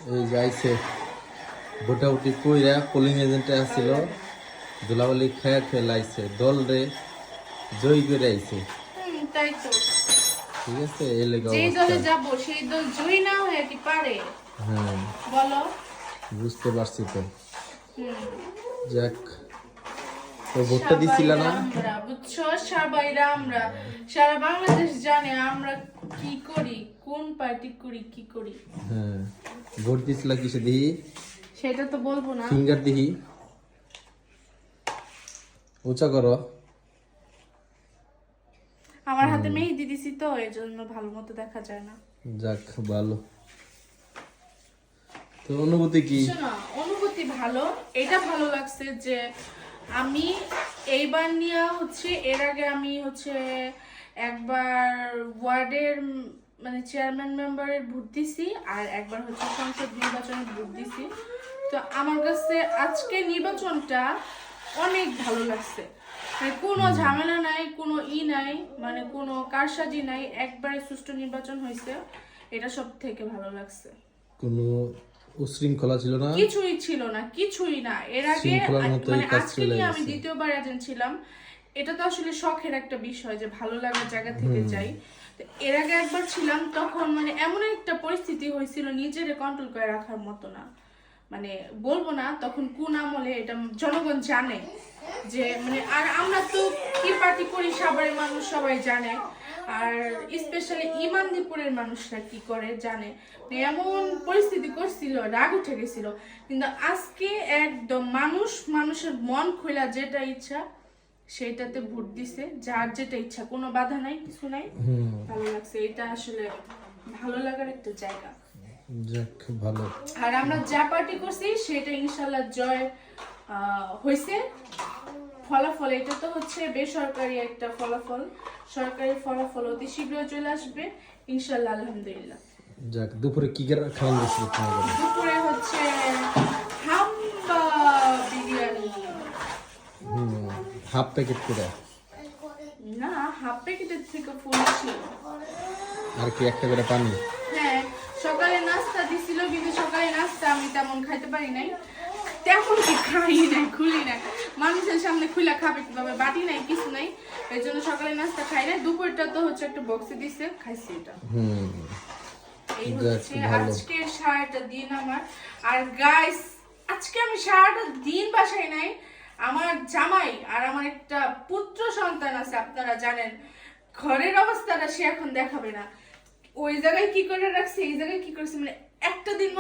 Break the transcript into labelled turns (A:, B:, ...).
A: এই যাইছে ভোটাভুটি কইরা পোলিং এজেন্টে আসছিল, ধুলাবালি খেয়ে ফেলাইছে, দল রে জয়ী করে আইছে।
B: তাই তো,
A: ঠিক আছে, এই লেগে
B: যেই
A: অবস্থা।
B: দলে যাব সেই দল জয়ী না হয়ে কি পারে?
A: হ্যাঁ
B: বলো।
A: বুঝতে পারছি তো।
B: হুম।
A: যাক, তো ভোটটা দিছিল না?
B: আমরা বুঝছো, সবাইরা আমরা, সারা বাংলাদেশ জানে আমরা কি করি, কোন পার্টি করি, কি করি।
A: হ্যাঁ, ভোট দিছিল কিসে দিহি?
B: সেটা তো বলবো না।
A: ফিঙ্গার দিহি, উঁচা করো।
B: আমার হাতে মেহেদি দিছি তো, এই জন্য ভালো মতো দেখা যায় না।
A: যাক ভালো। তো অনুভূতি কি?
B: শোনো, অনুভূতি ভালো। এটা ভালো লাগছে যে আমি এইবার নিয়ে হচ্ছে, এর আগে আমি হচ্ছে একবার ওয়ার্ডের মানে চেয়ারম্যান মেম্বারের ভোট দিছি, আর একবার হচ্ছে সংসদ নির্বাচনে ভোট দিছি। তো আমার কাছে আজকে নির্বাচনটা অনেক ভালো লাগছে। মানে কোনো ঝামেলা নাই, কোনো নাই, মানে কোনো কারসাজি নাই, একবারে সুষ্ঠু নির্বাচন হয়েছে। এটা সব থেকে ভালো লাগছে।
A: কোনো উশৃঙ্খলা ছিল না?
B: কিছুই ছিল না, কিছুই না। এর আগে
A: শৃঙ্খলার মতোই
B: মানে
A: কাজ
B: আজকে
A: চলে
B: নিয়ে আমি
A: গেছে।
B: দ্বিতীয়বার এজেন্ট ছিলাম। এটা তো আসলে শখের একটা বিষয় যে ভালো লাগার জায়গা থেকে যাই। তো এর আগে একবার ছিলাম, তখন মানে এমন একটা পরিস্থিতি হয়েছিল নিজেরে কন্ট্রোল করে রাখার মতো না। মানে বলবো না তখন কোন আমলে, এটা জনগণ জানে যে মানে, আর আমরা তো কি পার্টি করি সাভারের মানুষ সবাই জানে, আর স্পেশালি ইমানদীপুরের মানুষরা কি করে জানে। মানে এমন পরিস্থিতি করছিল, রাগ উঠে গেছিল। কিন্তু আজকে একদম মানুষের মন খোলা, যেটা ইচ্ছা সেটাতে ভোট দিছে, যার যেটা ইচ্ছা, কোনো বাধা নাই, কিছু নাই। ভালো লাগছে, এটা আসলে ভালো লাগার একটা জায়গা।
A: যাক ভালো।
B: আর আমরা যা পার্টি করছি সেটা ইনশাল্লাহ জয় হয়েছে। ফলাফল এটা তো হচ্ছে বেসরকারি একটা ফলাফল, সরকারি ফলাফল অতি শীঘ্রই চলে আসবে ইনশাল্লাহ, আলহামদুলিল্লাহ।
A: যাক, দুপুরে কি খাওয়ান দিছিল তোমাদের?
B: দুপুরে হচ্ছে হাম্বা বিরিয়ানি।
A: হাফ প্যাকেট করে?
B: না, হাফ প্যাকেটের থেকে ফুল ছিল।
A: আর কি একটা করে পানি?
B: হ্যাঁ, সকালে নাস্তা দিছিল, কিন্তু সকালে নাস্তা আমি তেমন খাইতে পারি নাই, তেমন কি খাই নাই, খুলি নাই। মানুষের সামনে খুলে খাবে কিভাবে, বাটি নাই, কিছু নাই, এই জন্য সকালে নাস্তা খাই নাই। দুপুরটা তো হচ্ছে একটা বক্সে দিছে, খাইছি এটা। এই হচ্ছে আজকের সারাটা দিন আমার। আর গাইস, আজকে আমি সারাটা দিন বাসায় নাই। আমার জামাই আর আমার একটা পুত্র সন্তান আছে, আপনারা জানেন। ঘরের অবস্থাটা সে এখন দেখাবে না, ওই জায়গায় কি করে রাখছে, এই জায়গায় কি করছে, মানে একটা দিন